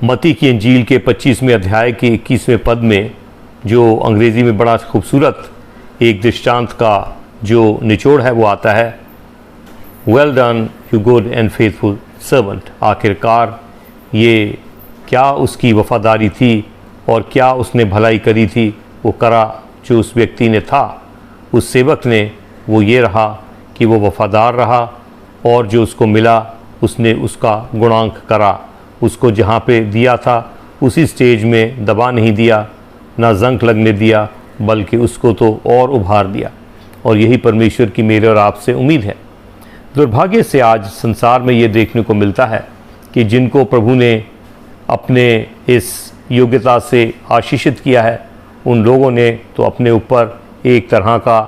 मत्ती की इंजील के 25वें अध्याय के 21वें पद में जो अंग्रेज़ी में बड़ा खूबसूरत एक दृष्टांत का जो निचोड़ है वो आता है, well done you good and faithful servant. आखिरकार ये क्या उसकी वफ़ादारी थी और क्या उसने भलाई करी थी, वो करा जो उस व्यक्ति ने था, उस सेवक ने, वो ये रहा कि वो वफ़ादार रहा और जो उसको मिला उसने उसका गुणांक करा। उसको जहाँ पे दिया था उसी स्टेज में दबा नहीं दिया, ना जंक लगने दिया, बल्कि उसको तो और उभार दिया। और यही परमेश्वर की मेरे और आपसे उम्मीद है। दुर्भाग्य से आज संसार में ये देखने को मिलता है कि जिनको प्रभु ने अपने इस योग्यता से आशीषित किया है, उन लोगों ने तो अपने ऊपर एक तरह का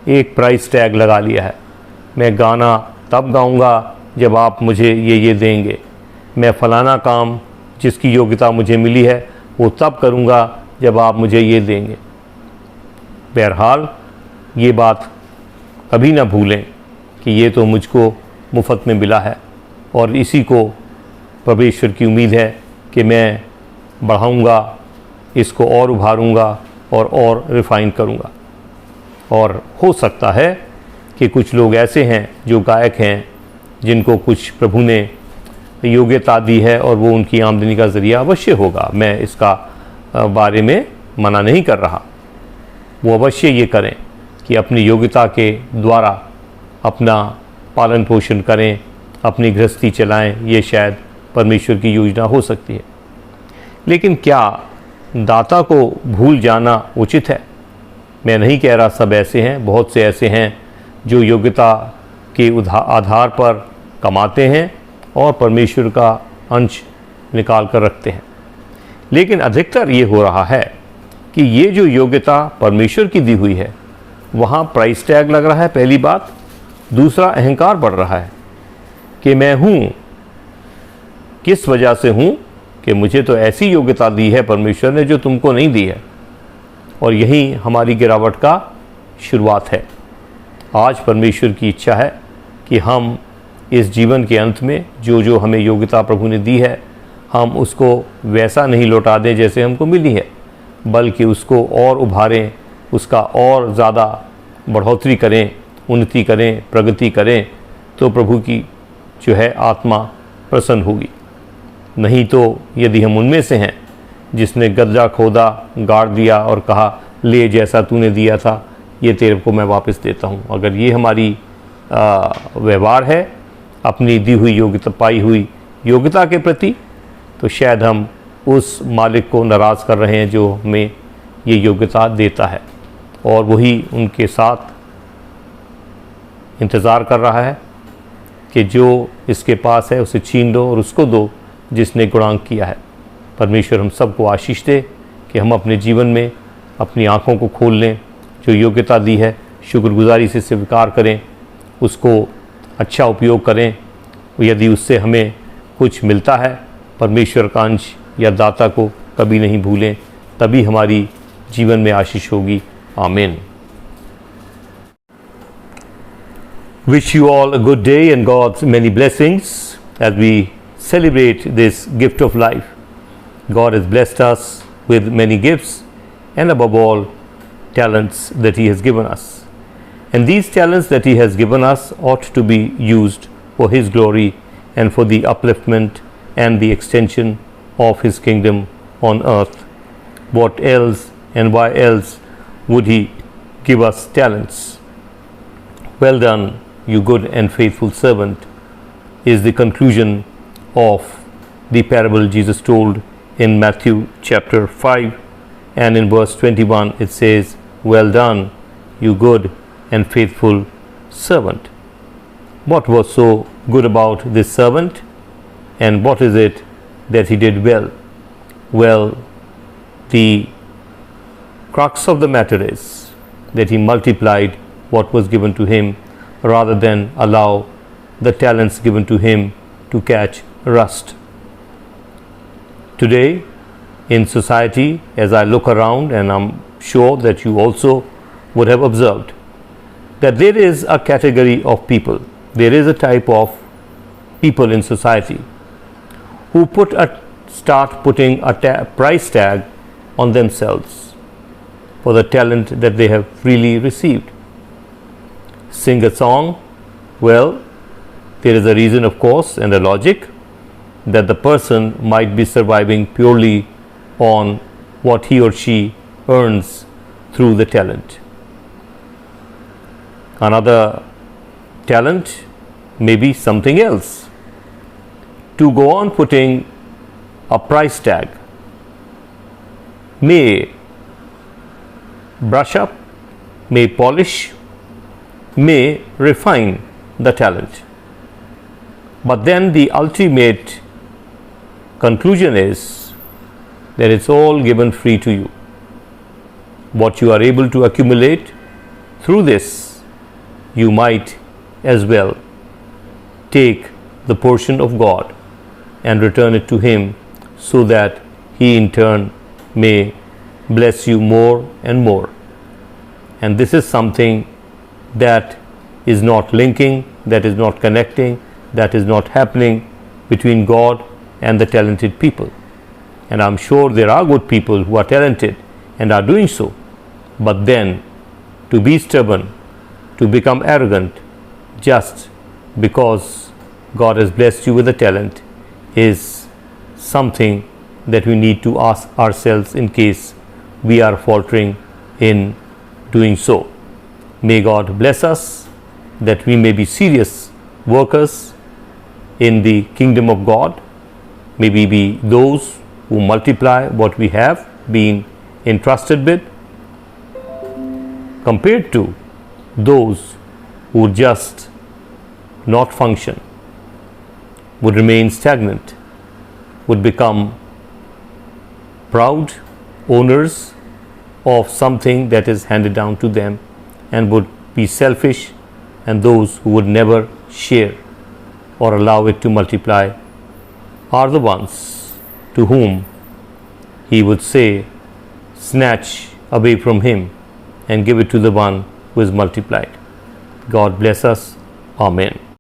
एक प्राइस टैग लगा लिया है। मैं गाना तब गाऊंगा जब आप मुझे ये देंगे, मैं फ़लाना काम जिसकी योग्यता मुझे मिली है वो तब करूंगा जब आप मुझे ये देंगे। बहरहाल ये बात कभी ना भूलें कि ये तो मुझको मुफ्त में मिला है और इसी को परमेश्वर की उम्मीद है कि मैं बढ़ाऊंगा, इसको और उभारूंगा और रिफ़ाइन करूंगा। और हो सकता है कि कुछ लोग ऐसे हैं जो गायक हैं, जिनको कुछ प्रभु ने योग्यता दी है और वो उनकी आमदनी का ज़रिया अवश्य होगा। मैं इसका बारे में मना नहीं कर रहा। वो अवश्य ये करें कि अपनी योग्यता के द्वारा अपना पालन पोषण करें, अपनी गृहस्थी चलाएं। ये शायद परमेश्वर की योजना हो सकती है। लेकिन क्या दाता को भूल जाना उचित है? मैं नहीं कह रहा सब ऐसे हैं, बहुत से ऐसे हैं जो योग्यता के आधार पर कमाते हैं और परमेश्वर का अंश निकाल कर रखते हैं। लेकिन अधिकतर ये हो रहा है कि ये जो योग्यता परमेश्वर की दी हुई है वहाँ प्राइस टैग लग रहा है, पहली बात। दूसरा, अहंकार बढ़ रहा है कि मैं हूँ, किस वजह से हूँ कि मुझे तो ऐसी योग्यता दी है परमेश्वर ने जो तुमको नहीं दी है। और यही हमारी गिरावट का शुरुआत है। आज परमेश्वर की इच्छा है कि हम इस जीवन के अंत में जो जो हमें योग्यता प्रभु ने दी है, हम उसको वैसा नहीं लौटा दें जैसे हमको मिली है, बल्कि उसको और उभारें, उसका और ज़्यादा बढ़ोतरी करें, उन्नति करें, प्रगति करें, तो प्रभु की जो है आत्मा प्रसन्न होगी। नहीं तो यदि हम उनमें से हैं जिसने गड्ढा खोदा, गाड़ दिया और कहा ले जैसा तूने दिया था ये तेरे को मैं वापस देता हूँ, अगर ये हमारी व्यवहार है अपनी दी हुई योग्यता, पाई हुई योग्यता के प्रति, तो शायद हम उस मालिक को नाराज़ कर रहे हैं जो हमें ये योग्यता देता है, और वही उनके साथ इंतज़ार कर रहा है कि जो इसके पास है उसे छीन लो और उसको दो जिसने गुणांक किया है। परमेश्वर हम सबको आशीष दे कि हम अपने जीवन में अपनी आँखों को खोल लें, जो योग्यता दी है शुक्रगुजारी से स्वीकार करें, उसको अच्छा उपयोग करें। यदि उससे हमें कुछ मिलता है परमेश्वर का अंश या दाता को कभी नहीं भूलें, तभी हमारी जीवन में आशीष होगी। आमीन। Wish you all a good day and God's many blessings as we celebrate this gift of life. God has blessed us with many gifts and above all talents that He has given us. And these talents that He has given us ought to be used for His glory and for the upliftment and the extension of His kingdom on earth. What else and why else would He give us talents? Well done, you good and faithful servant, is the conclusion of the parable Jesus told in Matthew chapter 5, and in verse 21 it says, well done, you good and faithful servant. What was so good about this servant, and what is it that he did well? Well, the crux of the matter is that he multiplied what was given to him rather than allow the talents given to him to catch rust. Today in society, as I look around, and I'm sure that you also would have observed, that there is a category of people, there is a type of people in society who put a start putting a price tag on themselves for the talent that they have freely received. Sing a song. Well, there is a reason, of course, and a logic that the person might be surviving purely on what he or she earns through the talent. Another talent may be something else. To go on putting a price tag may brush up, may polish, may refine the talent. But then the ultimate conclusion is that it's all given free to you. What you are able to accumulate through this, you might as well take the portion of God and return it to Him, so that He in turn may bless you more and more. And this is something that is not linking, that is not connecting, that is not happening between God and the talented people. And I'm sure there are good people who are talented and are doing so. But then to be stubborn, to become arrogant just because God has blessed you with a talent is something that we need to ask ourselves in case we are faltering in doing so. May God bless us that we may be serious workers in the kingdom of God. May we be those who multiply what we have been entrusted with, compared to those who would just not function, would remain stagnant, would become proud owners of something that is handed down to them, and would be selfish, and those who would never share or allow it to multiply are the ones to whom He would say, snatch away from him and give it to the one who is multiplied. God bless us. Amen.